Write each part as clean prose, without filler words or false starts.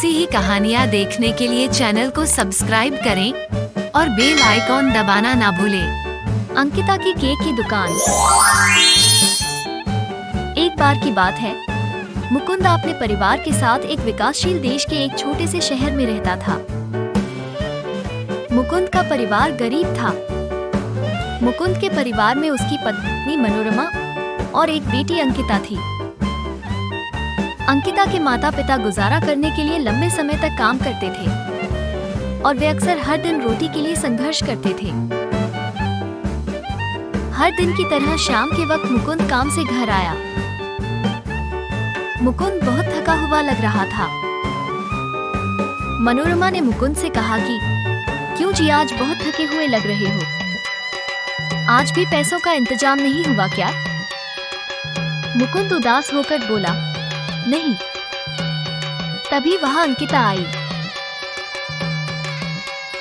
ऐसी ही कहानियाँ देखने के लिए चैनल को सब्सक्राइब करें और बेल आइकॉन दबाना ना भूलें। अंकिता की केक की दुकान। एक बार की बात है, मुकुंद अपने परिवार के साथ एक विकासशील देश के एक छोटे से शहर में रहता था। मुकुंद का परिवार गरीब था। मुकुंद के परिवार में उसकी पत्नी मनोरमा और एक बेटी अंकिता थी। अंकिता के माता पिता गुजारा करने के लिए लंबे समय तक काम करते थे और वे अक्सर हर दिन रोटी के लिए संघर्ष करते थे। हर दिन की तरह शाम के वक्त मुकुंद काम से घर आया। मुकुंद बहुत थका हुआ लग रहा था। मनोरमा ने मुकुंद से कहा कि क्यों जी, आज बहुत थके हुए लग रहे हो, आज भी पैसों का इंतजाम नहीं हुआ क्या? मुकुंद उदास होकर बोला, नहीं। तभी वहां अंकिता आई।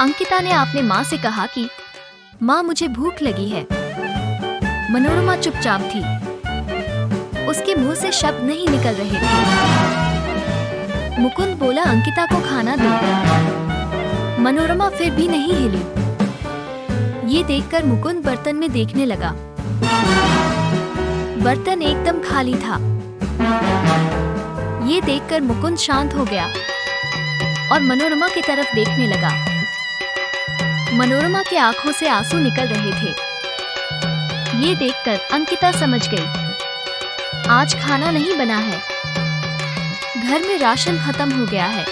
अंकिता ने अपने माँ से कहा कि माँ, मुझे भूख लगी है। मनोरमा चुपचाप थी। उसके मुंह से शब्द नहीं निकल रहे थे। मुकुंद बोला, अंकिता को खाना दो। मनोरमा फिर भी नहीं हिली। ये देखकर मुकुंद बर्तन में देखने लगा। बर्तन एकदम खाली था। ये देखकर मुकुंद शांत हो गया और मनोरमा की तरफ देखने लगा। मनोरमा की आंखों से आंसू निकल रहे थे। ये देखकर अंकिता समझ गई, आज खाना नहीं बना है, घर में राशन खत्म हो गया है।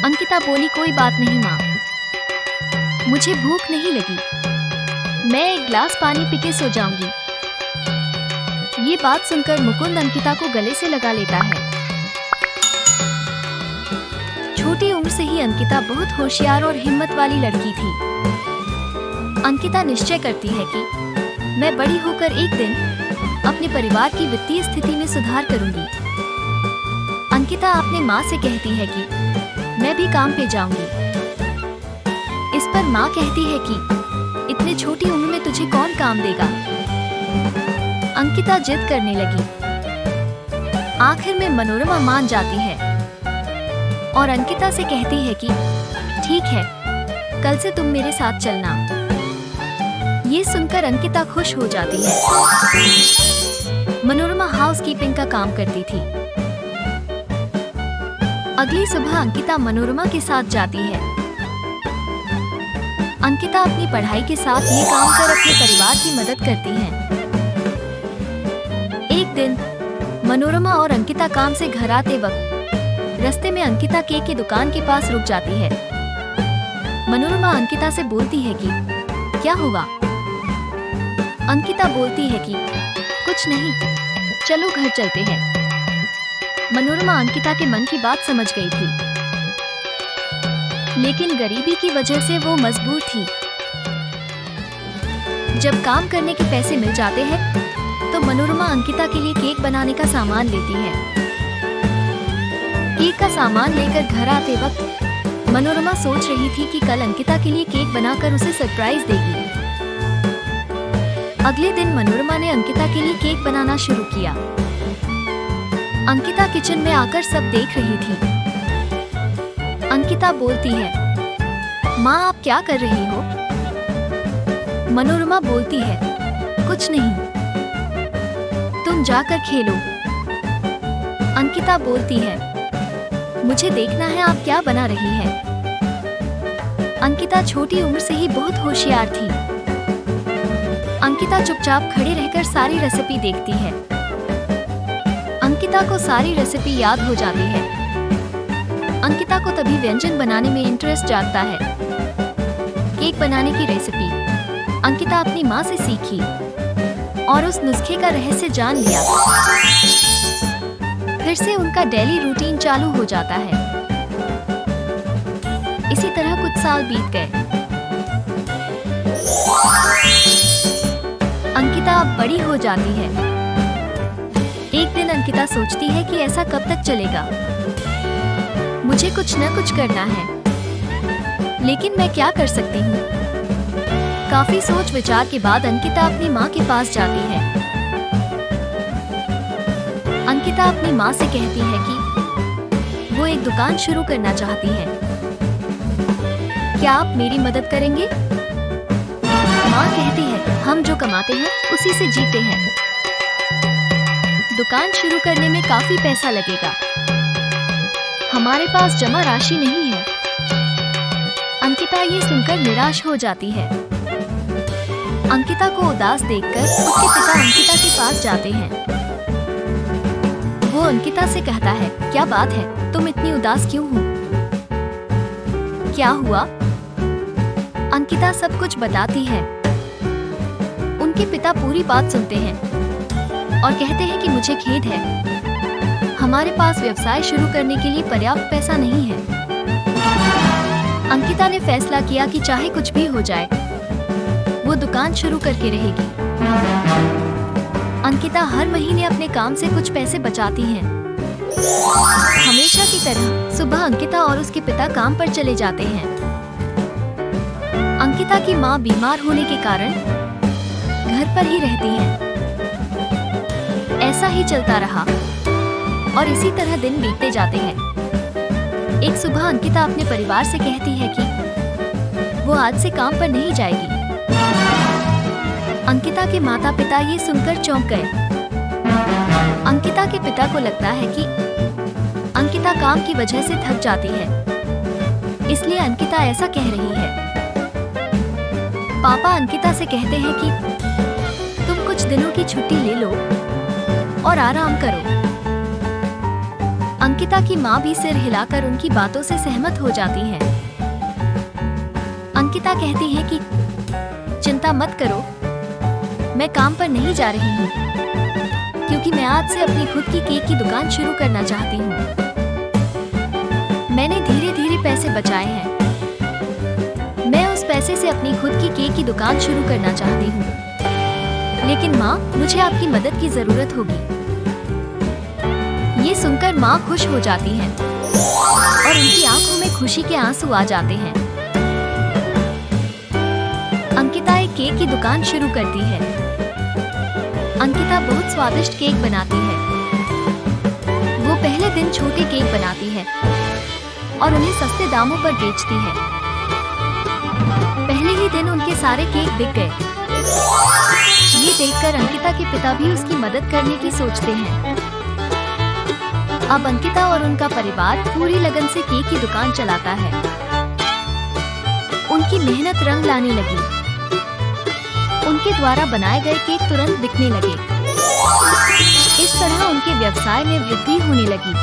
अंकिता बोली, कोई बात नहीं माँ, मुझे भूख नहीं लगी, मैं एक गिलास पानी पी के सो जाऊंगी। ये बात सुनकर मुकुंद अंकिता को गले से लगा लेता है। छोटी उम्र से ही अंकिता बहुत होशियार और हिम्मत वाली लड़की थी। अंकिता निश्चय करती है कि मैं बड़ी होकर एक दिन अपने परिवार की वित्तीय स्थिति में सुधार करूंगी। अंकिता अपने माँ से कहती है कि मैं भी काम पे जाऊंगी। इस पर माँ कहती है कि इतने छोटी उम्र में तुझे कौन काम देगा। अंकिता जिद करने लगी। आखिर में मनोरमा मान जाती है और अंकिता से कहती है कि ठीक है, कल से तुम मेरे साथ चलना। ये सुनकर अंकिता खुश हो जाती है। मनोरमा हाउसकीपिंग का काम करती थी। अगली सुबह अंकिता मनोरमा के साथ जाती है। अंकिता अपनी पढ़ाई के साथ ये काम कर अपने परिवार की मदद करती है। एक दिन मनोरमा और अंकिता काम से घर आते वक्त रास्ते में अंकिता केक की दुकान के पास रुक जाती है। मनोरमा अंकिता से बोलती है कि क्या हुआ? अंकिता बोलती है कि कुछ नहीं, चलो घर चलते हैं। मनोरमा अंकिता के मन की बात समझ गई थी, लेकिन गरीबी की वजह से वो मजबूर थी। जब काम करने के पैसे मिल जाते हैं तो मनोरमा अंकिता के लिए केक बनाने का सामान लेती है। केक का सामान लेकर घर आते वक्त मनोरमा सोच रही थी कि कल अंकिता के लिए केक बनाकर उसे सरप्राइज देगी। अगले दिन मनोरमा ने अंकिता के लिए केक बनाना शुरू किया। अंकिता किचन में आकर सब देख रही थी। अंकिता बोलती है, माँ, आप क्या कर रही हो? मनोरमा बोलती है, कुछ नहीं, तुम जाकर खेलो। अंकिता बोलती है, मुझे देखना है आप क्या बना रही है। अंकिता छोटी उम्र से ही बहुत होशियार थी। अंकिता चुपचाप खड़े रहकर सारी रेसिपी देखती है। अंकिता को सारी रेसिपी याद हो जाती है। अंकिता को तभी व्यंजन बनाने में इंटरेस्ट जागता है। केक बनाने की रेसिपी अंकिता अपनी माँ से सीखी और उस नुस्खे का रहस्य जान लिया। फिर से उनका डेली रूटीन चालू हो जाता है। इसी तरह कुछ साल बीत गए। अंकिता अब बड़ी हो जाती है। एक दिन अंकिता सोचती है कि ऐसा कब तक चलेगा, मुझे कुछ न कुछ करना है, लेकिन मैं क्या कर सकती हूँ? काफी सोच विचार के बाद अंकिता अपनी माँ के पास जाती है। अंकिता अपनी माँ से कहती है कि वो एक दुकान शुरू करना चाहती है। क्या आप मेरी मदद करेंगे? माँ कहती है, हम जो कमाते हैं उसी से जीते हैं। दुकान शुरू करने में काफी पैसा लगेगा, हमारे पास जमा राशि नहीं है। अंकिता ये सुनकर निराश हो जाती है। अंकिता को उदास देखकर उसके पिता अंकिता के पास जाते हैं। वो अंकिता से कहता है, क्या बात है, तुम इतनी उदास क्यों हो? क्या हुआ? अंकिता सब कुछ बताती है। उनके पिता पूरी बात सुनते हैं और कहते हैं कि मुझे खेद है, हमारे पास व्यवसाय शुरू करने के लिए पर्याप्त पैसा नहीं है। अंकिता ने फैसला किया कि चाहे कुछ भी हो जाए, वो दुकान शुरू करके रहेगी। अंकिता हर महीने अपने काम से कुछ पैसे बचाती हैं। हमेशा की तरह सुबह अंकिता और उसके पिता काम पर चले जाते हैं। अंकिता की माँ बीमार होने के कारण घर पर ही रहती है। ऐसा ही चलता रहा और इसी तरह दिन बीतते जाते हैं। एक सुबह अंकिता अपने परिवार से कहती है कि वो आज से काम पर नहीं जाएगी। अंकिता के माता पिता ये सुनकर चौंक गए। अंकिता के पिता को लगता है कि अंकिता काम की वजह से थक जाती है, इसलिए अंकिता ऐसा कह रही है। पापा अंकिता से कहते हैं कि तुम कुछ दिनों की छुट्टी ले लो और आराम करो। अंकिता की माँ भी सिर हिलाकर उनकी बातों से सहमत हो जाती है। अंकिता कहती है कि चिंता मत करो, मैं काम पर नहीं जा रही हूँ, क्योंकि मैं आज से अपनी खुद की केक की दुकान शुरू करना चाहती हूँ। मैंने धीरे धीरे पैसे बचाए हैं। मैं उस पैसे से अपनी खुद की केक की दुकान शुरू करना चाहती हूँ। लेकिन माँ, मुझे आपकी मदद की जरूरत होगी। ये सुनकर माँ खुश हो जाती है और उनकी आंखों में खुशी के आंसू आ जाते हैं। अंकिता एक केक की दुकान शुरू करती है। अंकिता बहुत स्वादिष्ट केक बनाती है। वो पहले दिन छोटे केक बनाती है और उन्हें सस्ते दामों पर बेचती है। पहले ही दिन उनके सारे केक बिक गए। ये देखकर अंकिता के पिता भी उसकी मदद करने की सोचते हैं। अब अंकिता और उनका परिवार पूरी लगन से केक की दुकान चलाता है। उनकी मेहनत रंग लाने लगी। उनके द्वारा बनाए गए केक तुरंत बिकने लगे। इस तरह उनके व्यवसाय में वृद्धि होने लगी।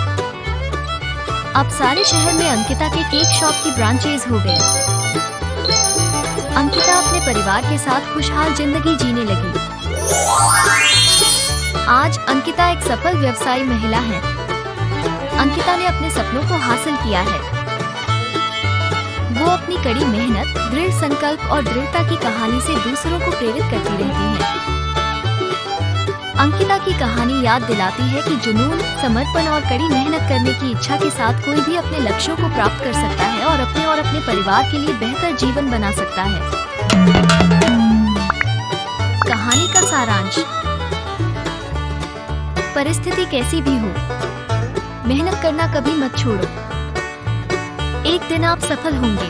अब सारे शहर में अंकिता के केक शॉप की ब्रांचेज हो गई। अंकिता अपने परिवार के साथ खुशहाल जिंदगी जीने लगी। आज अंकिता एक सफल व्यवसायी महिला है। अंकिता ने अपने सपनों को हासिल किया है। वो अपनी कड़ी मेहनत, दृढ़ संकल्प और दृढ़ता की कहानी से दूसरों को प्रेरित करती रहती है। अंकिता की कहानी याद दिलाती है कि जुनून, समर्पण और कड़ी मेहनत करने की इच्छा के साथ कोई भी अपने लक्ष्यों को प्राप्त कर सकता है और अपने परिवार के लिए बेहतर जीवन बना सकता है। कहानी का सारांश: परिस्थिति कैसी भी हो, मेहनत करना कभी मत छोड़ो। एक दिन आप सफल होंगे।